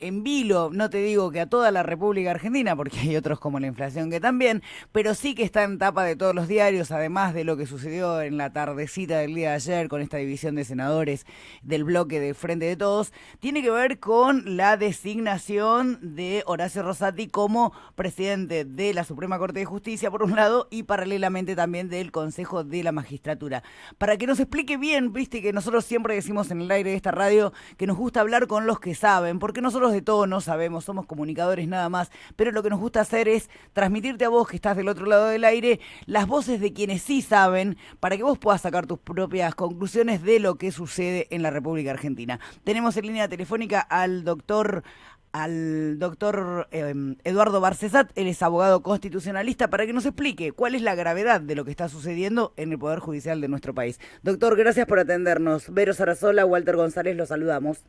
en vilo, no te digo que a toda la República Argentina, porque hay otros como la inflación que también, pero sí que está en tapa de todos los diarios, además de lo que sucedió en la tardecita del día de ayer con esta división de senadores del bloque de Frente de Todos, tiene que ver con la designación de Horacio Rosati como presidente de la Suprema Corte de Justicia, por un lado, y paralelamente también del Consejo de la Magistratura. Para que nos explique bien, viste que nosotros siempre decimos en el aire de esta radio que nos gusta hablar con los que saben, porque nosotros de todo no sabemos, somos comunicadores nada más, pero lo que nos gusta hacer es transmitirte a vos que estás del otro lado del aire las voces de quienes sí saben, para que vos puedas sacar tus propias conclusiones de lo que sucede en la República Argentina. Tenemos en línea telefónica al doctor Eduardo Barcesat, él es abogado constitucionalista, para que nos explique cuál es la gravedad de lo que está sucediendo en el Poder Judicial de nuestro país. Doctor, gracias por atendernos. Vero Sarasola, Walter González, los saludamos.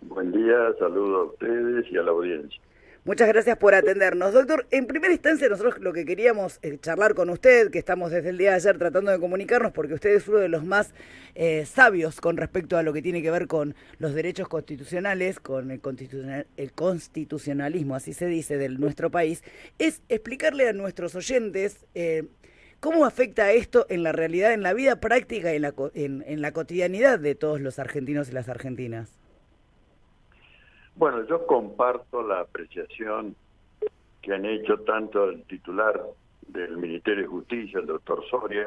Buen día, saludo a ustedes y a la audiencia. Muchas gracias por atendernos. Doctor, en primera instancia nosotros lo que queríamos charlar con usted, que estamos desde el día de ayer tratando de comunicarnos, porque usted es uno de los más sabios con respecto a lo que tiene que ver con los derechos constitucionales, con el constitucionalismo, así se dice, de nuestro país, es explicarle a nuestros oyentes cómo afecta esto en la realidad, en la vida práctica y en la cotidianidad de todos los argentinos y las argentinas. Bueno, yo comparto la apreciación que han hecho tanto el titular del Ministerio de Justicia, el doctor Soria,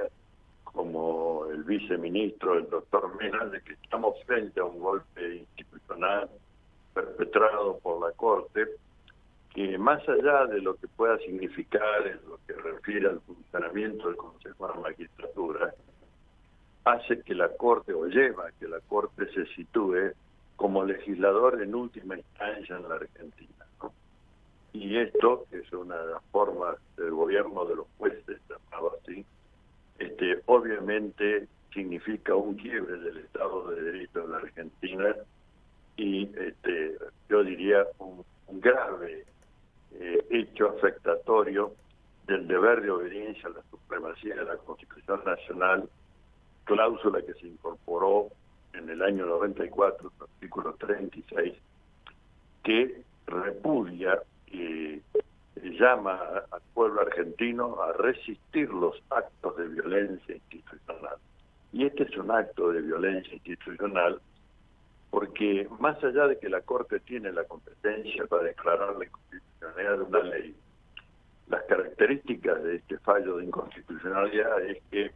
como el viceministro, el doctor Mena, de que estamos frente a un golpe institucional perpetrado por la Corte, que más allá de lo que pueda significar en lo que refiere al funcionamiento del Consejo de la Magistratura, hace que la Corte, o lleva a que la Corte se sitúe como legislador en última instancia en la Argentina, ¿no? Y esto, que es una de las formas del gobierno de los jueces, llamado así, obviamente significa un quiebre del Estado de Derecho en la Argentina y yo diría un grave hecho afectatorio del deber de obediencia a la supremacía de la Constitución Nacional, cláusula que se incorporó en el año 94, el artículo 36, que repudia y llama al pueblo argentino a resistir los actos de violencia institucional. Y este es un acto de violencia institucional porque más allá de que la Corte tiene la competencia para declarar la inconstitucionalidad de una ley, las características de este fallo de inconstitucionalidad es que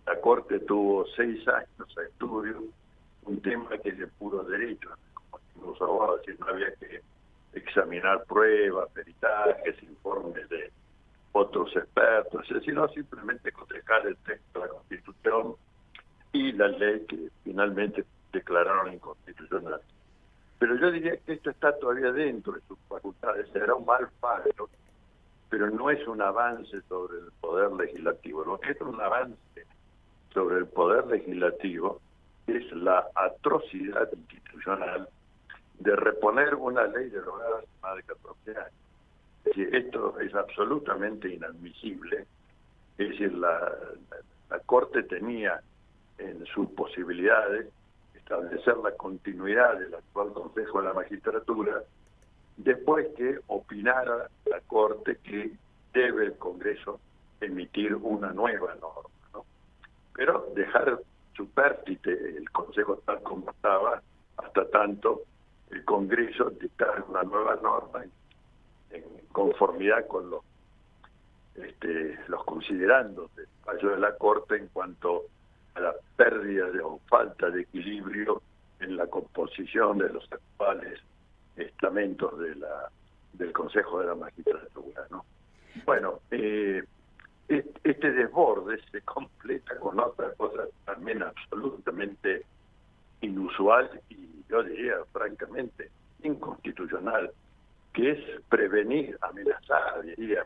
la Corte tuvo 6 años de estudio, un tema que es de puro derecho, como los abogados, no había que examinar pruebas, peritajes, informes de otros expertos, sino simplemente cotejar el texto de la Constitución y la ley que finalmente declararon inconstitucional. Pero yo diría que esto está todavía dentro de sus facultades, será un mal fallo, pero no es un avance sobre el poder legislativo. Lo que es un avance sobre el poder legislativo es la atrocidad institucional de reponer una ley derogada hace más de 14 años. Es decir, esto es absolutamente inadmisible. Es decir, la Corte tenía en sus posibilidades establecer la continuidad del actual Consejo de la Magistratura después que opinara la Corte que debe el Congreso emitir una nueva norma, ¿no? Pero dejar supérstite el Consejo tal como estaba hasta tanto el Congreso dictara una nueva norma en conformidad con los considerandos del fallo de la Corte en cuanto a la pérdida o falta de equilibrio en la composición de los actuales estamentos del Consejo de la Magistratura, ¿no? Bueno, este desborde se completa con otra cosa también absolutamente inusual y yo diría francamente inconstitucional, que es prevenir, amenazar, diría,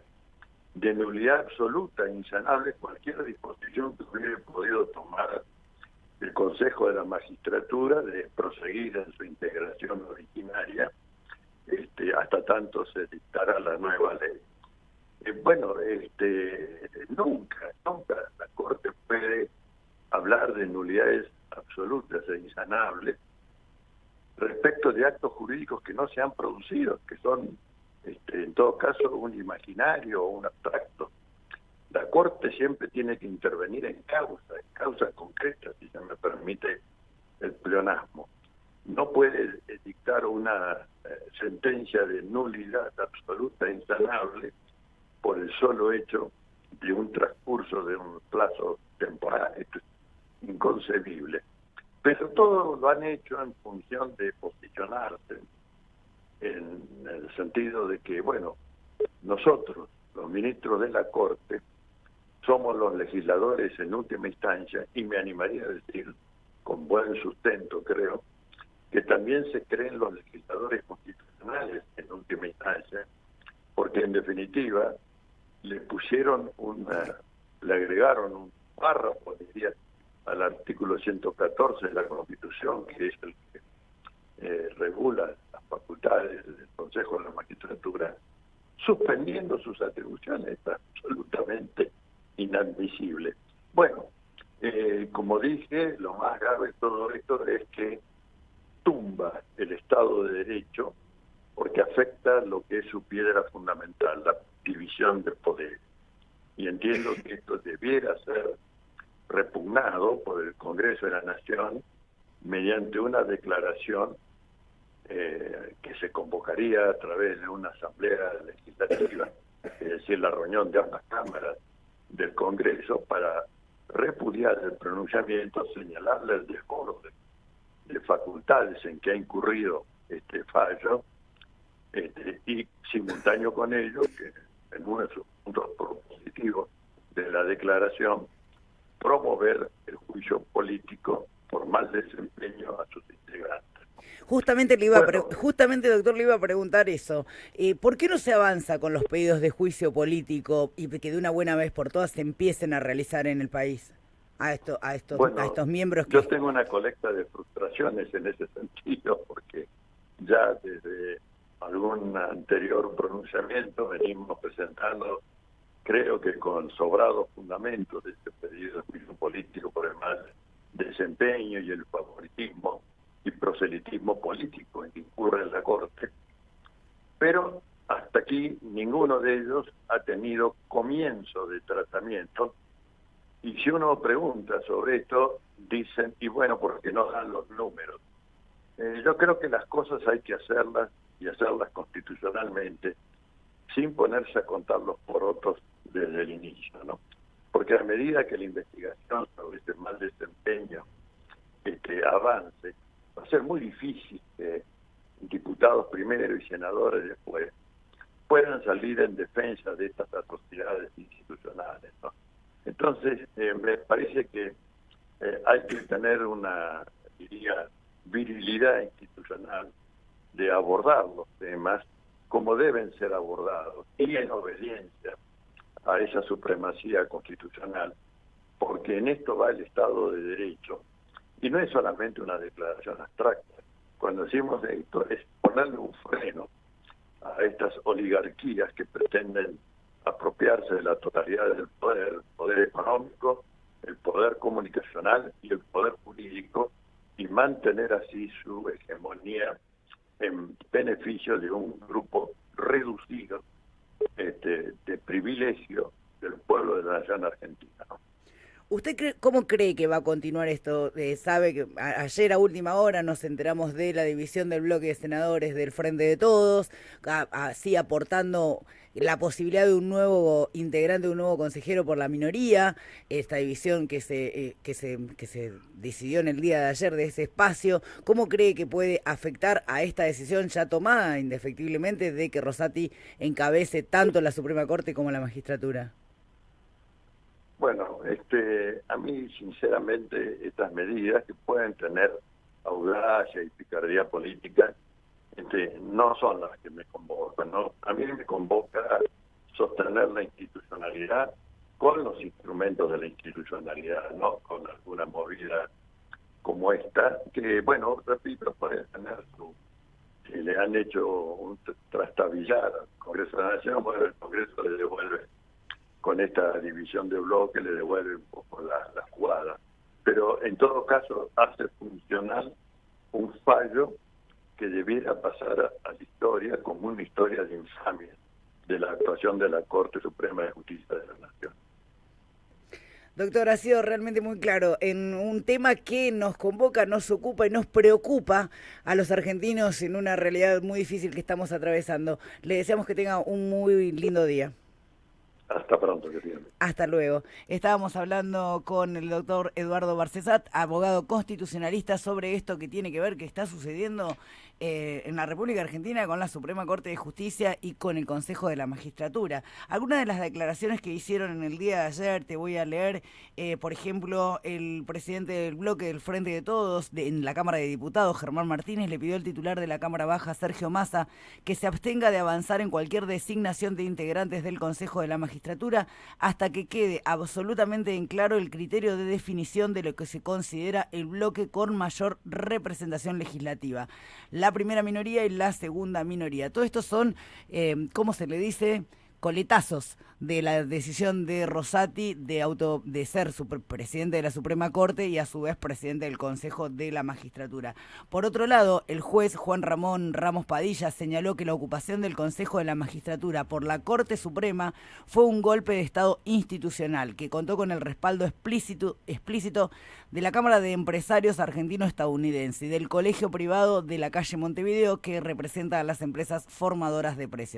de nulidad absoluta e insanable cualquier disposición que hubiera podido tomar el Consejo de la Magistratura de proseguir en su integración originaria hasta tanto se dictara la nueva ley. Nunca la Corte puede hablar de nulidades absolutas e insanables respecto de actos jurídicos que no se han producido, que son en todo caso un imaginario o un abstracto. La Corte siempre tiene que intervenir en causas concretas, si se me permite el pleonasmo. No puede dictar una sentencia de nulidad absoluta e insanable por el solo hecho de un transcurso de un plazo temporal. Esto es inconcebible. Pero todo lo han hecho en función de posicionarse, en el sentido de que, bueno, nosotros, los ministros de la Corte, somos los legisladores en última instancia, y me animaría a decir, con buen sustento creo, que también se creen los legisladores constitucionales en última instancia, porque en definitiva le agregaron un párrafo, diría, al artículo 114 de la Constitución, que es el que regula las facultades del Consejo de la Magistratura, suspendiendo sus atribuciones. Es absolutamente inadmisible. Bueno, como dije, lo más grave de todo esto es que tumba el Estado de Derecho porque afecta lo que es su piedra fundamental, la división de poderes. Y entiendo que esto debiera ser repugnado por el Congreso de la Nación mediante una declaración que se convocaría a través de una asamblea legislativa, es decir, la reunión de ambas cámaras del Congreso, para repudiar el pronunciamiento, señalarle el desborde de facultades en que ha incurrido este fallo, y simultáneo con ello, que en uno de sus puntos propositivos de la declaración, promover el juicio político por mal desempeño a sus integrantes. Justamente, justamente, doctor, le iba a preguntar eso. ¿Por qué no se avanza con los pedidos de juicio político y que de una buena vez por todas se empiecen a realizar en el país a estos miembros? Yo tengo una colecta de frustraciones en ese sentido, porque ya desde algún anterior pronunciamiento venimos presentando, creo que con sobrados fundamentos, de este pedido de juicio político por el mal desempeño y el favoritismo y proselitismo político en que incurre en la Corte, pero hasta aquí ninguno de ellos ha tenido comienzo de tratamiento. Y si uno pregunta sobre esto, dicen, y bueno, porque no dan los números. Yo creo que las cosas hay que hacerlas, y hacerlas constitucionalmente, sin ponerse a contar los porotos desde el inicio, ¿no? Porque a medida que la investigación sobre este mal desempeño avance, va a ser muy difícil que diputados primero y senadores después puedan salir en defensa de estas atrocidades institucionales, ¿no? Entonces, me parece que hay que tener una, diría, virilidad institucional de abordar los temas como deben ser abordados, y en obediencia a esa supremacía constitucional, porque en esto va el Estado de Derecho, y no es solamente una declaración abstracta. Cuando decimos esto, es ponerle un freno a estas oligarquías que pretenden apropiarse de la totalidad del poder, el poder económico, el poder comunicacional y el poder jurídico, y mantener así su hegemonía en beneficio de un grupo reducido de privilegio del pueblo de la nación argentina, ¿no? ¿Usted cómo cree que va a continuar esto? Sabe que ayer a última hora nos enteramos de la división del bloque de senadores del Frente de Todos, así aportando la posibilidad de un nuevo integrante, un nuevo consejero por la minoría, esta división que se decidió en el día de ayer de ese espacio. ¿Cómo cree que puede afectar a esta decisión ya tomada indefectiblemente de que Rosati encabece tanto la Suprema Corte como la magistratura? Bueno, a mí sinceramente estas medidas, que pueden tener audacia y picardía política, no son las que me convocan, ¿no? A mí me convoca sostener la institucionalidad con los instrumentos de la institucionalidad, no con alguna movida como esta, que, bueno, repito, puede tener si le han hecho un trastabillar al Congreso de la Nación, bueno, el Congreso le devuelve, con esta división de bloque, le devuelve un poco la jugada. Pero en todo caso hace funcional un fallo que debiera pasar a la historia como una historia de infamia de la actuación de la Corte Suprema de Justicia de la Nación. Doctor, ha sido realmente muy claro en un tema que nos convoca, nos ocupa y nos preocupa a los argentinos en una realidad muy difícil que estamos atravesando. Le deseamos que tenga un muy lindo día. Hasta pronto, que tiene. Hasta luego. Estábamos hablando con el doctor Eduardo Barcesat, abogado constitucionalista, sobre esto que tiene que ver, que está sucediendo en la República Argentina con la Suprema Corte de Justicia y con el Consejo de la Magistratura. Algunas de las declaraciones que hicieron en el día de ayer, te voy a leer, por ejemplo, el presidente del bloque del Frente de Todos en la Cámara de Diputados, Germán Martínez, le pidió al titular de la Cámara Baja, Sergio Massa, que se abstenga de avanzar en cualquier designación de integrantes del Consejo de la Magistratura hasta que quede absolutamente en claro el criterio de definición de lo que se considera el bloque con mayor representación legislativa. La primera minoría y la segunda minoría. Todo esto son, ¿cómo se le dice?, coletazos de la decisión de Rosati de ser presidente de la Suprema Corte y a su vez presidente del Consejo de la Magistratura. Por otro lado, el juez Juan Ramón Ramos Padilla señaló que la ocupación del Consejo de la Magistratura por la Corte Suprema fue un golpe de Estado institucional que contó con el respaldo explícito de la Cámara de Empresarios Argentino-Estadounidense y del Colegio Privado de la Calle Montevideo, que representa a las empresas formadoras de precios.